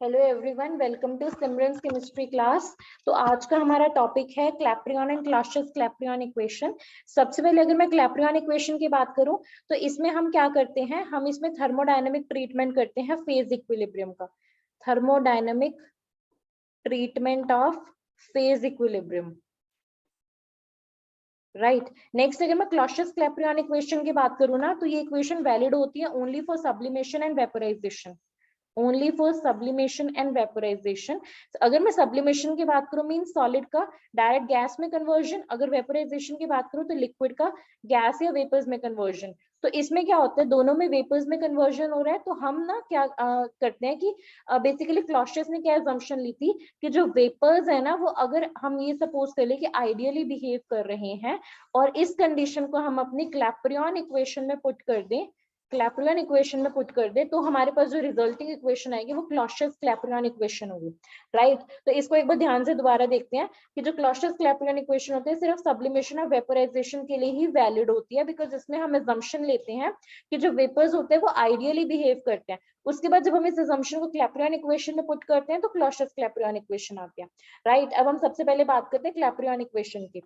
Hello everyone, welcome to Simran's chemistry class. तो आज का हमारा टॉपिक है Clapeyron and Clausius Clapeyron equation. सबसे पहले अगर मैं क्लैप्रियन इक्वेशन की बात करूं तो इसमें हम क्या करते हैं, हम इसमें थर्मोडायनेमिक ट्रीटमेंट करते हैं फेज इक्विलिब्रियम का। Thermodynamic treatment of phase equilibrium, right. Next अगर मैं क्लॉसियस क्लैप्रियन इक्वेशन की बात करूं ना, तो ये इक्वेशन वैलिड होती है only for sublimation and vaporisation, only for sublimation and vaporisation. अगर मैं सब्लिमेशन की बात करूं मीन सॉलिड का डायरेक्ट गैस में कन्वर्जन, अगर वेपोराइजेशन की बात करूं तो लिक्विड का गैस या वेपर्स में कन्वर्जन। तो इसमें क्या होता है, दोनों में वेपर्स में कन्वर्जन हो रहा है। तो हम ना क्या करते हैं कि बेसिकली क्लॉसियस ने क्या अजम्पशन ली थी कि जो वेपर्स है ना, वो अगर हम ये सपोज कर ले कि आइडियली बिहेव कर रहे हैं और इस कंडीशन को हम अपनी क्लैप्रियन इक्वेशन में पुट कर दें, क्लैप्रियन इक्वेशन में पुट कर दे, तो हमारे पास जो रिजल्टिंग इक्वेशन आएगी वो क्लॉसियस क्लैप्रियन इक्वेशन होगी, राइट। तो इसको एक बार ध्यान से दोबारा देखते हैं कि जो क्लॉसियस क्लैप्रियन इक्वेशन होती है सिर्फ सब्लिमेशन और वेपोराइजेशन के लिए ही वैलिड होती है, बिकॉज इसमें हम अजम्पशन लेते हैं कि जो वेपर्स होते हैं वो आइडियली बिहेव करते हैं। उसके बाद जब हम इस अजम्पशन को क्लैप्रियन इक्वेशन में पुट करते हैं तो क्लॉसियस क्लैप्रियन इक्वेशन आती है, राइट। अब हम सबसे पहले बात करते हैं क्लैप्रियन इक्वेशन की।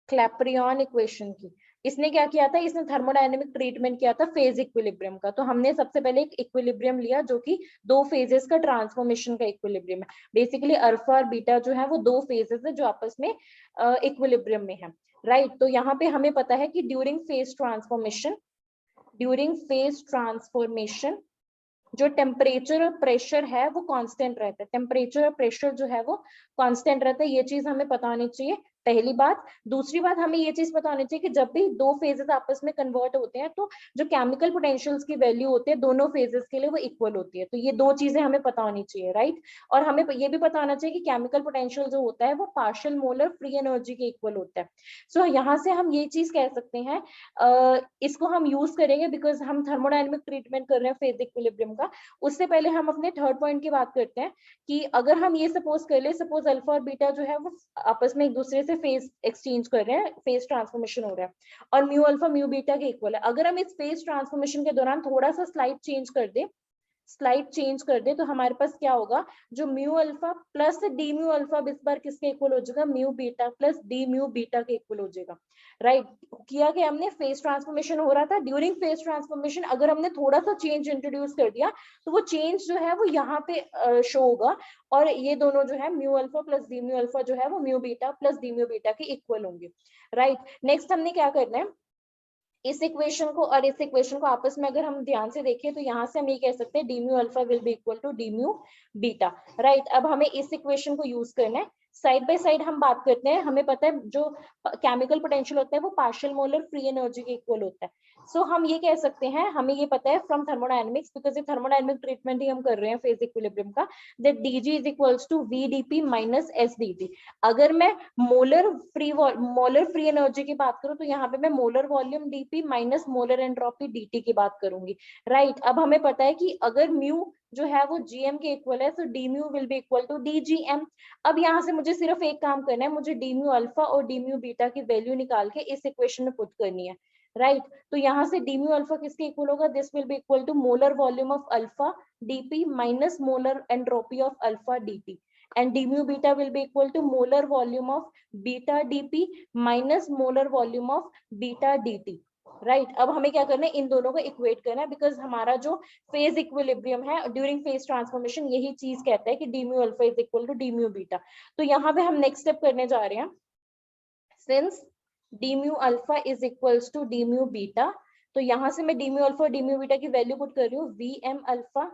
क्लैप्रियन इक्वेशन की इसने क्या किया था, इसने थर्मोडायनेमिक ट्रीटमेंट किया था फेज इक्विलिब्रियम का। तो हमने सबसे पहले एक इक्विलिब्रियम लिया जो कि दो फेजेस का ट्रांसफॉर्मेशन का इक्विलिब्रियम है। बेसिकली अल्फा और बीटा जो है वो दो फेजेस है जो आपस में इक्विलिब्रियम में है, राइट। तो यहाँ पे हमें पता है कि ड्यूरिंग फेज ट्रांसफॉर्मेशन जो टेम्परेचर और प्रेशर है वो कांस्टेंट रहता है, टेम्परेचर और प्रेशर जो है वो कांस्टेंट रहता है। ये चीज हमें पता होनी चाहिए, पहली बात। दूसरी बात, हमें ये चीज पता होनी चाहिए कि जब भी दो फेजेस आपस में कन्वर्ट होते हैं तो जो केमिकल पोटेंशियल्स की वैल्यू होती है दोनों फेजेस के लिए वो इक्वल होती है। तो ये दो चीजें हमें पता होनी चाहिए, राइट। और हमें ये भी पता होना चाहिए कि केमिकल पोटेंशियल जो होता है वो पार्शियल मोलर फ्री एनर्जी के इक्वल होता है। सो यहाँ से हम ये चीज कह सकते हैं, इसको हम यूज करेंगे बिकॉज हम थर्मोडायनेमिक ट्रीटमेंट कर रहे हैं फेज इक्विलिब्रियम का। उससे पहले हम अपने थर्ड पॉइंट की बात करते हैं कि अगर हम ये सपोज कर ले, सपोज अल्फा और बीटा जो है वो आपस में एक दूसरे से फेज एक्सचेंज कर रहे हैं, फेज ट्रांसफॉर्मेशन हो रहा है और म्यू अल्फा म्यू बीटा के इक्वल है। अगर हम इस फेज ट्रांसफॉर्मेशन के दौरान थोड़ा सा स्लाइड चेंज कर दे तो हमारे पास क्या होगा, जो mu alpha plus D mu alpha इस बार किसके इक्वल हो जाएगा, mu beta plus D mu beta के इक्वल हो जाएगा, राइट। किया कि हमने फेज ट्रांसफॉर्मेशन हो रहा था, ड्यूरिंग फेज ट्रांसफॉर्मेशन अगर हमने थोड़ा सा चेंज इंट्रोड्यूस कर दिया तो वो चेंज जो है वो यहाँ पे शो होगा और ये दोनों जो है mu alpha plus D mu alpha जो है वो mu beta plus D mu beta के इक्वल होंगे, राइट। नेक्स्ट हमने क्या करना है, इस इक्वेशन को और इस इक्वेशन को आपस में अगर हम ध्यान से देखें तो यहाँ से हम ये कह सकते हैं D mu alpha will be equal to D mu beta, right. अब हमें इस इक्वेशन को यूज करना है, साइड बाय साइड हम बात करते हैं। हमें पता है जो केमिकल पोटेंशियल होता है वो पार्शियल मोलर फ्री एनर्जी के इक्वल होता है। सो हम ये कह सकते हैं, हमें ये पता है फ्रॉम थर्मोडायनेमिक्स, बिकॉज ये थर्मोडायनेमिक ट्रीटमेंट ही हम कर रहे हैं फेज इक्विलिब्रियम का, that dg is equals to vdp minus sdt। अगर मैं मोलर फ्री एनर्जी की बात करूं तो यहाँ पे मैं molar volume dp minus molar entropy dt की बात करूंगी, राइट। अब हमें पता है कि अगर म्यू जो है वो gm के इक्वल है तो D mu will be equal to dgm। अब यहाँ से मुझे सिर्फ एक काम करना है, मुझे डी म्यू अल्फा और डी म्यू बीटा की वैल्यू निकाल के इस इक्वेशन में पुट करनी है, राइट। तो यहाँ से डी म्यू अल्फा किसके इक्वल होगा, this will be equal to molar volume of alpha dp minus molar entropy of alpha dt, and d mu beta will be equal to molar volume of beta dp minus molar volume of beta dt, right. अब हमें क्या करना है, इन दोनों को equate करना है, because हमारा जो फेज इक्विलिब्रियम है ड्यूरिंग फेज ट्रांसफॉर्मेशन यही चीज कहता है कि D mu alpha is equal to D mu beta. तो यहाँ पे हम नेक्स्ट स्टेप करने जा रहे हैं, since D mu alpha is equals to D mu beta, तो यहाँ से मैं डी म्यू अल्फा और डी म्यू बीटा की वैल्यू पुट कर रही हूँ, V M alpha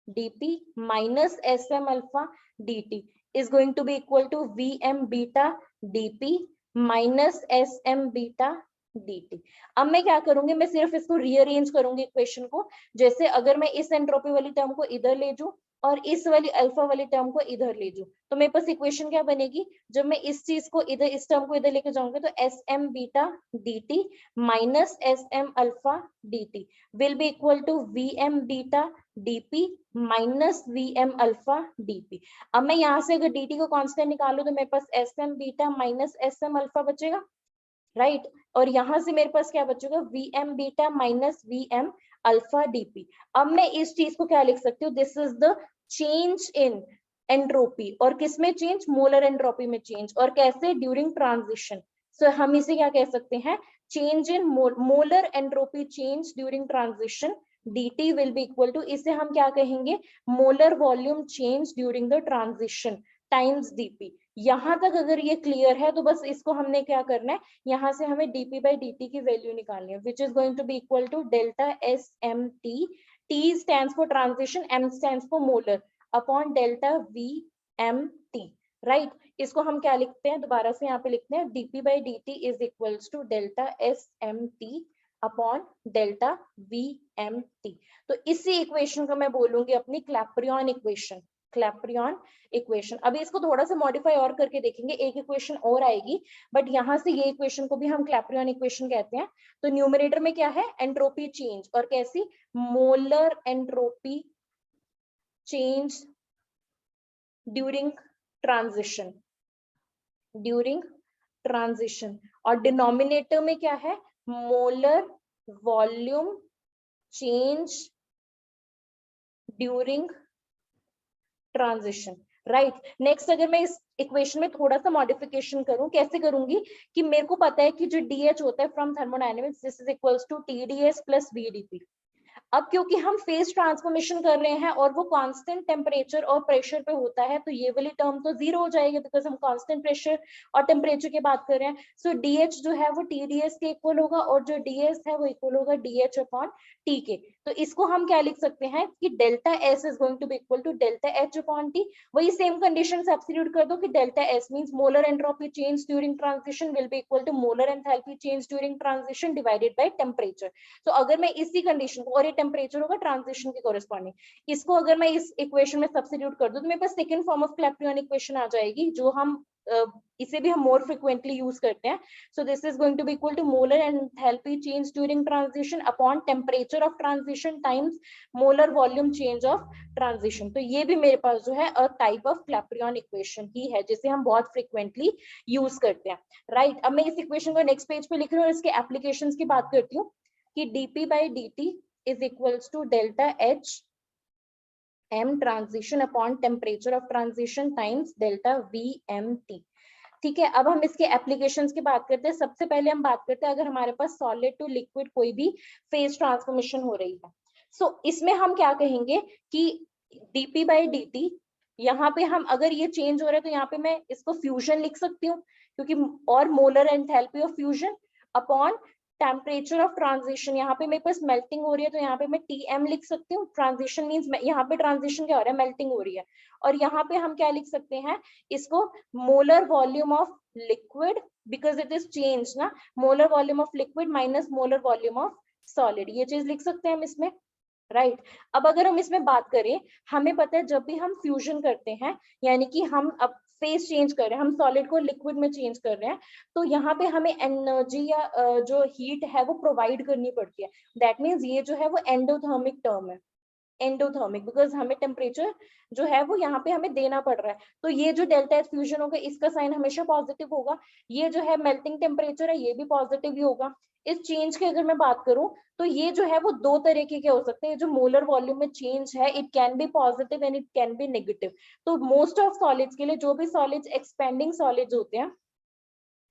dp minus sm alpha dt is going to be equal to vm beta dp minus sm beta dt। अब मैं क्या करूंगी, मैं सिर्फ इसको रीअरेंज करूंगी इक्वेशन को। जैसे अगर मैं इस एंट्रोपी वाली टर्म को इधर ले जाऊं और इस वाली अल्फा वाली टर्म को इधर ले जाऊं तो मेरे पास इक्वेशन क्या बनेगी, जब मैं इस चीज को इधर, इस टर्म को इधर लेके जाऊंगी तो sm beta dt minus sm alpha dt will be equal to vm beta dp minus V M alpha dp। अब मैं यहाँ से अगर dt को कांस्टेंट निकालू तो मेरे पास sm beta minus sm alpha बचेगा, राइट। और यहाँ से मेरे पास क्या बचेगा, V M beta minus V M alpha DP. अब मैं इस चीज को क्या लिख सकती हूँ, this is the change in entropy, और किसमें चेंज, मोलर एंट्रोपी में चेंज, और कैसे, ड्यूरिंग ट्रांजिशन। सो हम इसे क्या कह सकते हैं, change in molar entropy change during transition, dt will be equal to, इसे हम क्या कहेंगे, molar volume change during the transition times dp। यहां तक अगर ये क्लियर है तो बस इसको हमने क्या करना है, यहाँ से हमें dp by dt की वैल्यू निकालनी है, which is going to be equal to delta S M T, t stands for transition, m stands for molar, upon delta V M T, right. इसको हम क्या लिखते हैं, दोबारा से यहाँ पे लिखते हैं, dp by dt is equals to delta S M T upon delta V M T. तो इसी इक्वेशन को मैं बोलूंगी अपनी क्लैप्रियन इक्वेशन, क्लैप्रियन इक्वेशन। अभी इसको थोड़ा सा मॉडिफाई और करके देखेंगे, एक इक्वेशन और आएगी, बट यहाँ से ये इक्वेशन को भी हम क्लैप्रियन इक्वेशन कहते हैं। तो न्यूमरेटर में क्या है, एंट्रोपी चेंज, और कैसी, molar entropy change during transition, during transition, और डिनोमिनेटर में क्या है, molar volume change during transition, right. Next अगर मैं इस इक्वेशन में थोड़ा सा मॉडिफिकेशन करूं, कैसे करूंगी, कि मेरे को पता है कि जो डीएच होता है from thermodynamics, this is equals to TDS plus VDP. अब क्योंकि हम फेज ट्रांसफॉर्मेशन कर रहे हैं और वो कांस्टेंट टेम्परेचर और प्रेशर पे होता है, तो ये वाली टर्म तो जीरो हो जाएगी, बिकॉज हम कांस्टेंट प्रेशर और टेम्परेचर की बात कर रहे हैं। सो डीएच जो है वो टीडीएस के इक्वल होगा, और जो डीएस है वो इक्वल होगा डीएच अपॉन टी के। तो इसको हम क्या लिख सकते हैं कि delta S is going to be equal to delta H upon T. वही सेम कंडीशन सब्स्टिट्यूट कर दो कि delta S means molar entropy change during transition will be equal to molar enthalpy change during transition divided by temperature. तो अगर मैं इसी condition को, और ये टेम्परेचर होगा ट्रांजिशन के कोरिस्पॉन्डिंग, इसको अगर मैं इस इक्वेशन में सब्स्टिट्यूट कर दूं तो मेरे पास second form of Clapeyron equation आ जाएगी, जो हम इसे भी हम मोर फ्रिक्वेंटली यूज करते हैं। So this is going to be equal to molar enthalpy change during transition upon temperature of transition times molar volume change of transition. तो ये भी मेरे पास जो है a type of Clapeyron equation ही है, जिसे हम बहुत फ्रिक्वेंटली यूज करते हैं, राइट। अब मैं इस इक्वेशन को नेक्स्ट पेज पे लिख रही हूँ और इसके एप्लीकेशंस की बात करती हूँ कि dp by dt is equals to delta h m transition upon temperature of transition times delta vmt। ठीक है, अब हम इसके एप्लीकेशंस की बात करते हैं। सबसे पहले हम बात करते हैं अगर हमारे पास सॉलिड टू लिक्विड कोई भी फेज ट्रांसफॉर्मेशन हो रही है, सो इसमें हम क्या कहेंगे कि dp by dt, यहाँ पे हम अगर ये चेंज हो रहा है तो यहाँ पे मैं इसको फ्यूजन लिख सकती हूँ, क्योंकि और molar enthalpy of fusion upon temperature of transition, यहाँ पे मेरे पास मेल्टिंग हो रही है तो यहाँ पे मैं Tm लिख सकती हूँ। ट्रांजिशन मींस यहाँ पे ट्रांजिशन क्या हो रहा है, मेल्टिंग हो रही है। और यहाँ पे हम क्या लिख सकते हैं इसको, molar volume of liquid, because it is change ना, molar volume of liquid minus molar volume of solid, ये चीज लिख सकते हैं हम इसमें, राइट। अब अगर हम इसमें बात करें, हमें पता है जब भी हम फ्यूजन करते हैं, यानी कि हम अब फेज चेंज कर रहे हैं, हम सॉलिड को लिक्विड में चेंज कर रहे हैं, तो यहाँ पे हमें एनर्जी या जो हीट है वो प्रोवाइड करनी पड़ती है। दैट मीन्स ये जो है वो एंडोथर्मिक टर्म है, एंडोथर्मिक, बिकॉज हमें टेम्परेचर जो है वो यहाँ पे हमें देना पड़ रहा है। तो ये जो डेल्टा एच फ्यूजन होगा इसका साइन हमेशा पॉजिटिव होगा, ये जो है मेल्टिंग टेम्परेचर है ये भी पॉजिटिव ही होगा। इस चेंज की अगर मैं बात करूं तो ये जो है वो दो तरीके के हो सकते हैं, जो मोलर वॉल्यूम में चेंज है it can be positive and it can be negative. तो मोस्ट ऑफ सॉलिड्स के लिए, जो भी सॉलिड्स एक्सपेंडिंग सॉलिड्स होते हैं,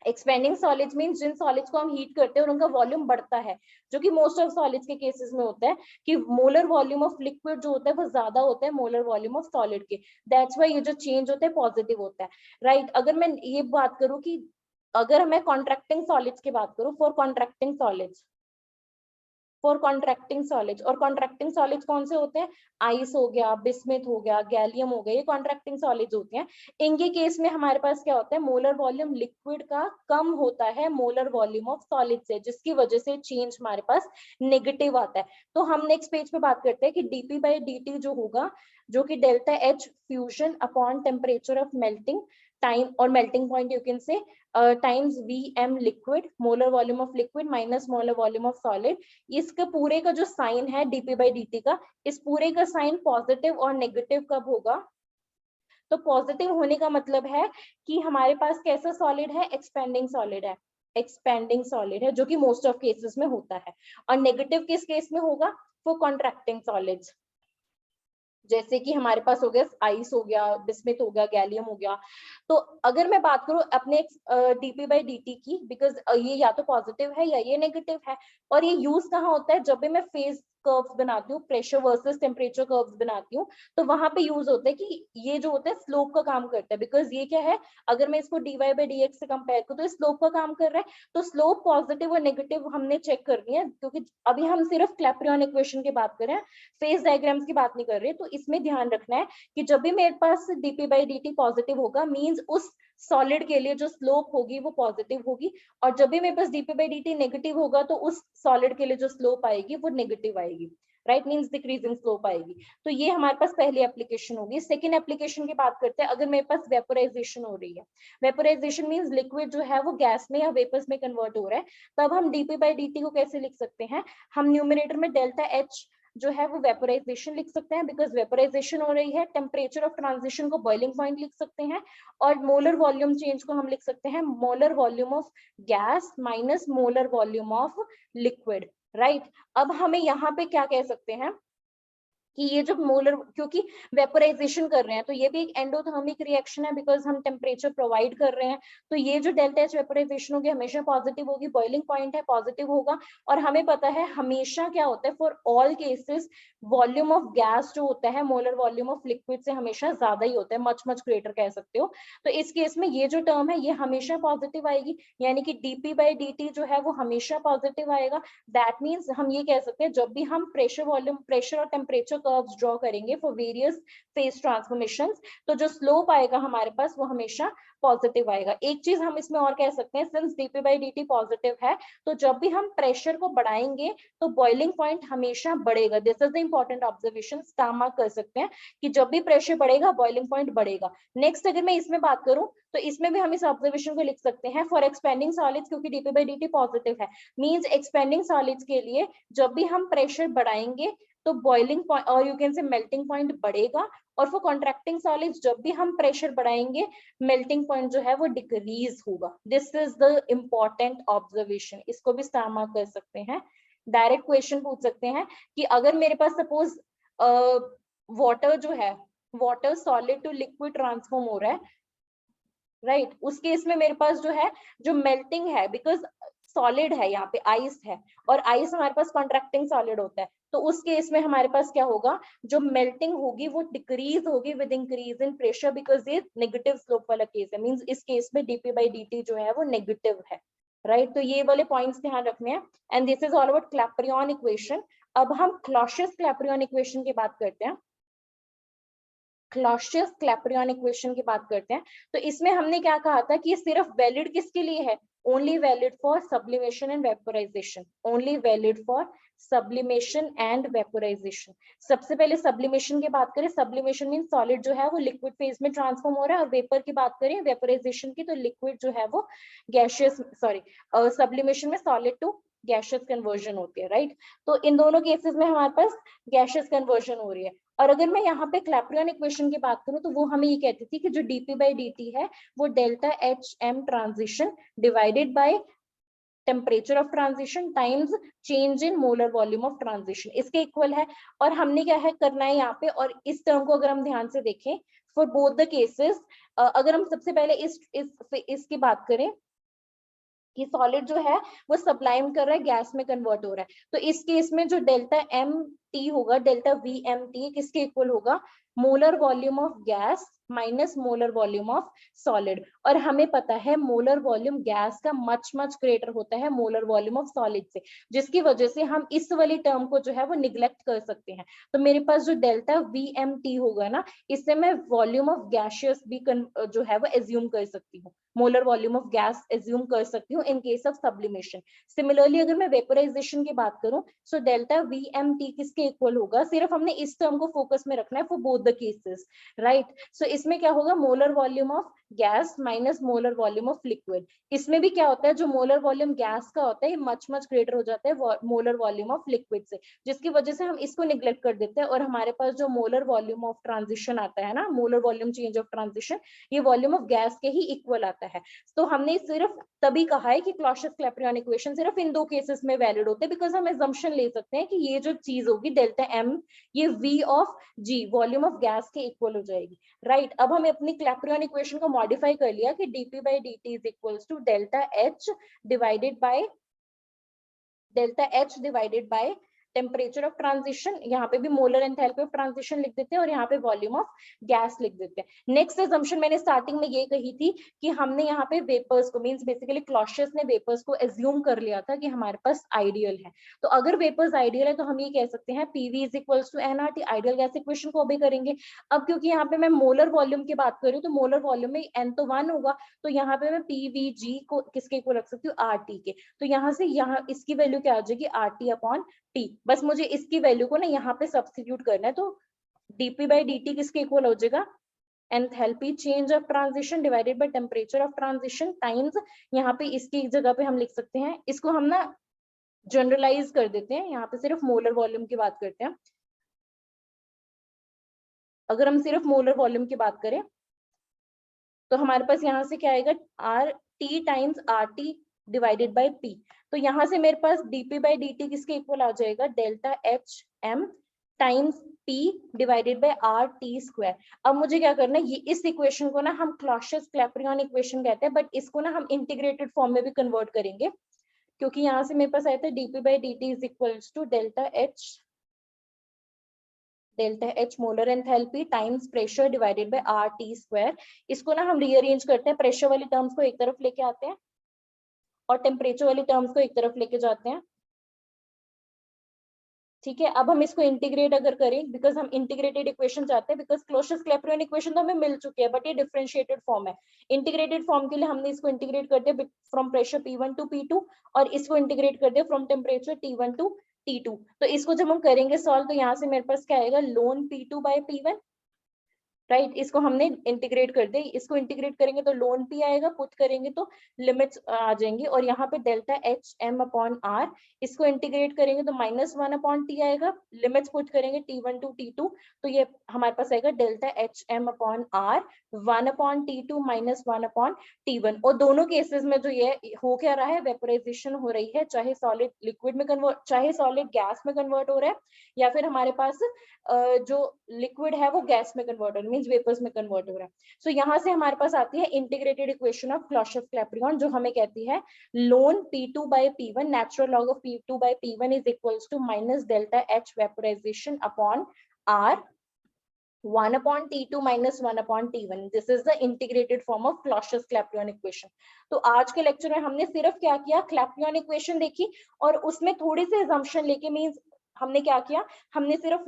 एक्सपेंडिंग सॉलिड्स मींस जिन सॉलिड्स को हम हीट करते हैं और उनका वॉल्यूम बढ़ता है, जो कि मोस्ट ऑफ सॉलिड्स के केसेस में होता है कि मोलर वॉल्यूम ऑफ लिक्विड जो होता है वो ज्यादा होता है मोलर वॉल्यूम ऑफ सॉलिड के, दैट्स व्हाई ये जो चेंज होता है पॉजिटिव होता है, राइट। अगर मैं ये बात करूं कि अगर मैं कॉन्ट्रैक्टिंग सॉलिड्स की बात करूं, for contracting solids, for contracting solids, और कॉन्ट्रैक्टिंग सॉलिड्स कौन से होते हैं, आइस हो गया, बिस्मिथ हो गया, गैलियम हो गया, ये कॉन्ट्रैक्टिंग सॉलिड्स होते हैं। इनके केस में हमारे पास क्या होता है, मोलर वॉल्यूम लिक्विड का कम होता है मोलर वॉल्यूम ऑफ सॉलिड से, जिसकी वजह से चेंज हमारे पास नेगेटिव आता है। तो हम नेक्स्ट पेज पे बात करते हैं कि dp by dt जो होगा, जो कि delta H fusion upon temperature of melting time और melting point you can say times Vm liquid, molar volume of liquid minus molar volume of solid. इसका पूरे का जो साइन है dp by dt का, इस पूरे का साइन पॉजिटिव और नेगेटिव कब होगा, तो पॉजिटिव होने का मतलब है कि हमारे पास कैसा सॉलिड है, एक्सपेंडिंग सॉलिड है, एक्सपेंडिंग सॉलिड है, जो कि मोस्ट ऑफ केसेस में होता है। और नेगेटिव किस केस में होगा, फॉर कॉन्ट्रैक्टिंग सॉलिड्स, जैसे कि हमारे पास हो गया आइस हो गया, बिस्मिथ हो गया, गैलियम हो गया। तो अगर मैं बात करूं अपने dp/dt की, बिकॉज ये या तो पॉजिटिव है या ये नेगेटिव है, और ये यूज कहाँ होता है, जब भी मैं फेज कर्व्स बनाती हूँ, प्रेशर वर्सेस टेम्परेचर कर्व्स बनाती हूँ, तो वहां पे यूज होता है कि ये जो होता है स्लोप का काम करता है, बिकॉज ये क्या है, अगर मैं इसको dy/dx से कंपेयर करूँ तो स्लोप का काम कर रहा है। तो स्लोप पॉजिटिव और नेगेटिव हमने चेक करनी है, क्योंकि अभी हम सिर्फ क्लैपेरॉन इक्वेशन की बात कर रहे हैं, फेज डायग्राम्स की बात नहीं कर रहे। तो इसमें ध्यान रखना है कि जब भी मेरे पास dp/dt पॉजिटिव होगा, मींस उस सॉलिड के लिए जो स्लोप होगी वो पॉजिटिव होगी, और जब भी मेरे पास dp/dt नेगेटिव होगा तो उस सॉलिड के लिए जो स्लोप आएगी वो नेगेटिव आएगी, राइट, मींस डिक्रीजिंग स्लोप आएगी। तो ये हमारे पास पहली एप्लीकेशन होगी। सेकेंड एप्लीकेशन की बात करते हैं, अगर मेरे पास वेपोराइजेशन हो रही है, वेपोराइजेशन मींस लिक्विड जो है वो गैस में या वेपर्स में कन्वर्ट हो रहा है, तब हम dp/dt को कैसे लिख सकते हैं, हम न्यूमरेटर में डेल्टा H जो है वो वेपोराइजेशन लिख सकते हैं, बिकॉज वेपोराइजेशन हो रही है, टेम्परेचर ऑफ ट्रांजिशन को बॉइलिंग पॉइंट लिख सकते हैं, और मोलर वॉल्यूम चेंज को हम लिख सकते हैं molar volume of gas minus molar volume of liquid, right. अब हमें यहाँ पे क्या कह सकते हैं कि ये जो मोलर, क्योंकि वेपोराइजेशन कर रहे हैं तो ये भी एक एंडोथर्मिक रिएक्शन है, बिकॉज हम टेम्परेचर प्रोवाइड कर रहे हैं, तो ये जो डेल्टा एच वेपोराइजेशन होगी हमेशा पॉजिटिव होगी, बॉइलिंग पॉइंट है पॉजिटिव होगा, और हमें पता है हमेशा क्या होता है, for all cases volume of gas जो होता है मोलर वॉल्यूम ऑफ लिक्विड से हमेशा ज्यादा ही होता है, मच मच ग्रेटर कह सकते हो। तो इस केस में ये जो टर्म है ये हमेशा पॉजिटिव आएगी, यानी कि dp/dt जो है वो हमेशा पॉजिटिव आएगा। दैट मीन्स हम ये कह सकते हैं जब भी हम प्रेशर वॉल्यूम, प्रेशर और टेम्परेचर कर्व्स ड्रॉ करेंगे फॉर वेरियस फेज ट्रांसफॉर्मेशंस, तो जो स्लोप आएगा हमारे पास वो हमेशा पॉजिटिव आएगा। एक चीज हम इसमें और कह सकते हैं, सिंस dp/dt पॉजिटिव है, तो जब भी हम प्रेशर को बढ़ाएंगे तो बॉइलिंग पॉइंट हमेशा बढ़ेगा। This is the important observation, star mark कर सकते हैं कि जब भी प्रेशर बढ़ेगा बॉइलिंग पॉइंट बढ़ेगा। नेक्स्ट अगर मैं इसमें बात करूं तो इसमें भी हम इस ऑब्जर्वेशन को लिख सकते हैं फॉर एक्सपेंडिंग सॉलिड्स, क्योंकि dp/dt पॉजिटिव है, मींस एक्सपेंडिंग सॉलिड्स के लिए जब भी हम प्रेशर बढ़ाएंगे तो बॉइलिंग पॉइंट और यू कैन से मेल्टिंग पॉइंट बढ़ेगा, और फॉर कॉन्ट्रैक्टिंग सॉलिड्स जब भी हम प्रेशर बढ़ाएंगे मेल्टिंग पॉइंट जो है वो डिक्रीज होगा। This is the important observation, इसको भी स्टार मार्क कर सकते हैं। डायरेक्ट क्वेश्चन पूछ सकते हैं कि अगर मेरे पास सपोज वाटर जो है, water solid to liquid transform हो रहा है, राइट, उस केस में मेरे पास जो है जो मेल्टिंग है, बिकॉज सॉलिड है यहाँ पे आइस है, और आइस हमारे पास कॉन्ट्रैक्टिंग सॉलिड होता है, तो उस केस में हमारे पास क्या होगा, जो मेल्टिंग होगी वो डिक्रीज होगी with increase in pressure, because ये नेगेटिव स्लोप वाला केस है, मींस इस केस में dp/dt जो है वो नेगेटिव है, राइट। तो ये वाले पॉइंट्स ध्यान रखने हैं, and this is all about Clapeyron equation. अब हम क्लॉसियस क्लैपेरॉन इक्वेशन की बात करते हैं, क्लॉसियस क्लैपेरॉन इक्वेशन की बात करते हैं। तो इसमें हमने क्या कहा था कि ये सिर्फ वैलिड किसके लिए है, only valid for sublimation and vaporisation, only valid for sublimation and vaporisation. सबसे पहले सब्लिमेशन की बात करें, सब्लिमेशन मीन सॉलिड जो है वो लिक्विड फेज में ट्रांसफॉर्म हो रहा है, और वेपर की बात करें वेपोराइजेशन की, तो लिक्विड जो है वो गैशियस, सॉरी सब्लिमेशन में सॉलिड टू गैशियस कन्वर्जन होती है, राइट। तो इन दोनों केसेस में हमारे पास गैशियस कन्वर्जन हो रही है। और अगर मैं यहाँ पे क्लैपेरॉन इक्वेशन की बात करूं तो वो हमें ये कहती थी कि जो dp/dt है वो delta HM transition divided by temperature of transition times change in molar volume of transition, इसके इक्वल है। और हमने क्या है करना है यहाँ पे, और इस टर्म को अगर हम ध्यान से देखें फॉर बोथ द केसेस, अगर हम सबसे पहले इसकी बात करें कि सॉलिड जो है वो सब्लाइम कर रहा है, गैस में कन्वर्ट हो रहा है, तो इस केस में जो डेल्टा MT होगा, डेल्टा VMT किसके इक्वल होगा, molar volume of gas minus molar volume of solid. और हमें पता है मोलर वॉल्यूम गैस का मच मच ग्रेटर होता है मोलर वॉल्यूम ऑफ सॉलिड से, जिसकी वजह से हम इस वाली टर्म को जो है वो निग्लेक्ट कर सकते हैं। तो मेरे पास जो डेल्टा VMT होगा ना, इससे मैं वॉल्यूम ऑफ गैसियस भी जो है वो एज्यूम कर सकती हूँ, molar volume of gas assume कर सकती हूँ in case of sublimation. Similarly अगर मैं वेपोराइजेशन की बात करूं, सो डेल्टा VMT किसके इक्वल होगा, सिर्फ हमने इस टर्म को फोकस में रखना है for both the cases, right. So इसमें क्या होगा, molar volume of gas minus molar volume of liquid. इसमें भी क्या होता है, जो मोलर वॉल्यूम गैस का होता है मच मच ग्रेटर हो जाता है मोलर वॉल्यूम ऑफ लिक्विड से, जिसकी वजह से हम इसको निग्लेक्ट कर देते हैं और हमारे पास जो मोलर वॉल्यूम ऑफ ट्रांजिशन आता है ना, molar volume change of transition, ये वॉल्यूम ऑफ गैस के ही इक्वल आता है। तो हमने सिर्फ तभी कहा है कि क्लॉसियस-क्लैपेरॉन इक्वेशन सिर्फ इन दो केसेस में वैलिड होते हैं, बिकॉज हम assumption ले सकते हैं कि ये जो चीज होगी डेल्टा एम, ये V of G volume of gas के इक्वल हो जाएगी, राइट। अब हमें अपनी क्लैपेरॉन इक्वेशन को मॉडिफाई कर लिया कि dp by dt is equals to delta H divided by temperature of transition, यहाँ पे भी मोलर एंथैल्पी ऑफ ट्रांजिशन लिख देते हैं और यहाँ पे वॉल्यूम ऑफ गैस लिख देते हैं। नेक्स्ट असम्पशन मैंने स्टार्टिंग में ये कही थी कि हमने यहाँ पे वेपर्स को, मींस बेसिकली क्लॉसियस ने वेपर्स को एज्यूम कर लिया था कि हमारे पास आइडियल है। तो अगर वेपर्स आइडियल है तो हम ये कह सकते हैं PV is equals to nRT, ideal gas equation को भी करेंगे। अब क्योंकि यहाँ पे मैं मोलर वॉल्यूम की बात कर रही हूँ, तो मोलर वॉल्यूम में n तो 1 होगा, तो यहाँ पे मैं PVG को किसके इक्वल रख सकती हूँ, RT के। तो यहाँ से यहाँ इसकी वैल्यू क्या आ जाएगी, RT अपॉन T। बस मुझे इसकी वैल्यू को ना यहाँ पे सब्स्टिट्यूट करना है, तो dp by dt किसके इक्वल हो जाएगा, enthalpy change of transition divided by temperature of transition times, यहाँ पे इसकी जगह पे हम लिख सकते हैं, इसको हम ना जनरलाइज कर देते हैं, यहाँ पे सिर्फ मोलर वॉल्यूम की बात करते हैं। अगर हम सिर्फ मोलर वॉल्यूम की बात करें तो हमारे पास यहाँ से क्या आएगा, RT times RT divided by P। तो यहाँ से मेरे पास dp by dt किसके इक्वल आ जाएगा, delta HM times P divided by RT square. अब मुझे क्या करना है, ये इस इक्वेशन को ना हम क्लॉसियस-क्लैपेरॉन इक्वेशन कहते हैं, बट इसको ना हम इंटीग्रेटेड फॉर्म में भी कन्वर्ट करेंगे, क्योंकि यहाँ से मेरे पास आया था dp by dt is equals to delta H molar enthalpy times pressure divided by RT square. इसको ना हम रीअरेंज करते हैं, प्रेशर वाली टर्म्स को एक तरफ लेके आते हैं और टेम्परेचर वाली टर्म्स को एक तरफ लेके जाते हैं, ठीक है। अब हम इसको इंटीग्रेट अगर करें, बिकॉज हम इंटीग्रेटेड इक्वेशन चाहते हैं, बिकॉज क्लॉसियस-क्लैपेरॉन इक्वेशन तो हमें मिल चुकी है, बट ये डिफरेंशिएटेड फॉर्म है। इंटीग्रेटेड फॉर्म के लिए हमने इसको इंटीग्रेट कर दिया from pressure P1 to P2 और इसको इंटीग्रेट कर दिया from temperature T1 to T2। तो इसको जब हम करेंगे सॉल्व, तो यहाँ से मेरे पास क्या आएगा, ln P2 by P1, right. इसको हमने इंटीग्रेट कर दिया, इसको इंटीग्रेट करेंगे तो ln P आएगा, पुट करेंगे तो लिमिट्स आ जाएंगी, और यहाँ पे डेल्टा HM अपॉन R, इसको इंटीग्रेट करेंगे तो -1 अपॉन T आएगा, लिमिट्स पुट करेंगे T1 टू T2, तो ये हमारे पास आएगा delta HM upon R 1 upon T2 -1 upon T1। और दोनों केसेस में जो ये हो क्या रहा है, वेपोराइजेशन हो रही है, चाहे सॉलिड लिक्विड में कन्वर्ट, चाहे सॉलिड गैस में कन्वर्ट हो रहा है, या फिर हमारे पास जो लिक्विड है वो गैस में कन्वर्ट हो रहा है, मींस वेपर्स में कन्वर्ट हो रहा है। सो यहाँ से हमारे पास आती है इंटीग्रेटेड इक्वेशन ऑफ क्लॉसियस-क्लैपेरॉन, जो हमें कहती है ln P2 by P1, natural log of P2 by P1 is equals to minus delta H vaporisation upon R 1 upon T2 minus 1 upon T1. This is the integrated form of Clausius-Clapeyron equation. तो आज के lecture में हमने सिर्फ क्या किया, Clapeyron equation देखी और उसमें थोड़ी सी assumption लेके, मींस हमने क्या किया, हमने सिर्फ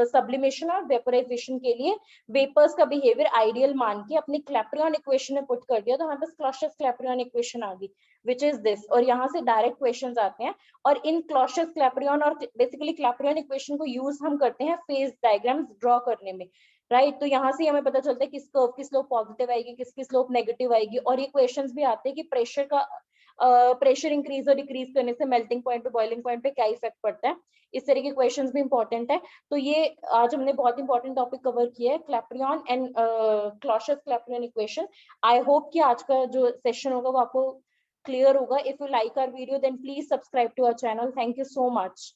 सब्लिमेशन और वेपोराइजेशन के लिए वेपर्स का बिहेवियर आइडियल मान के अपनी क्लैपेरॉन इक्वेशन में पुट कर दिया, तो हमारे पास क्लॉसियस-क्लैपेरॉन इक्वेशन आ गई, विच इज दिस। और यहाँ से डायरेक्ट क्वेश्चंस आते हैं, और इन क्लॉसियस-क्लैपेरॉन और बेसिकली क्लैपेरॉन इक्वेशन को यूज हम करते हैं फेज डायग्राम्स ड्रॉ करने में, राइट। तो यहाँ से हमें पता चलता है किस कर्व की स्लोप पॉजिटिव आएगी, किसकी स्लोप नेगेटिव आएगी, और ये क्वेश्चंस भी आते हैं कि प्रेशर का प्रेशर इंक्रीज और डिक्रीज करने से मेल्टिंग पॉइंट पे बॉइलिंग पॉइंट पे क्या इफेक्ट पड़ता है, इस तरह के क्वेश्चंस भी इंपॉर्टेंट है। तो ये आज हमने बहुत इंपॉर्टेंट टॉपिक कवर किया है, Clapeyron and Clausius-Clapeyron equation. I hope कि आज का जो सेशन होगा वो आपको क्लियर होगा। If you like our video then please subscribe to our channel. Thank you so much.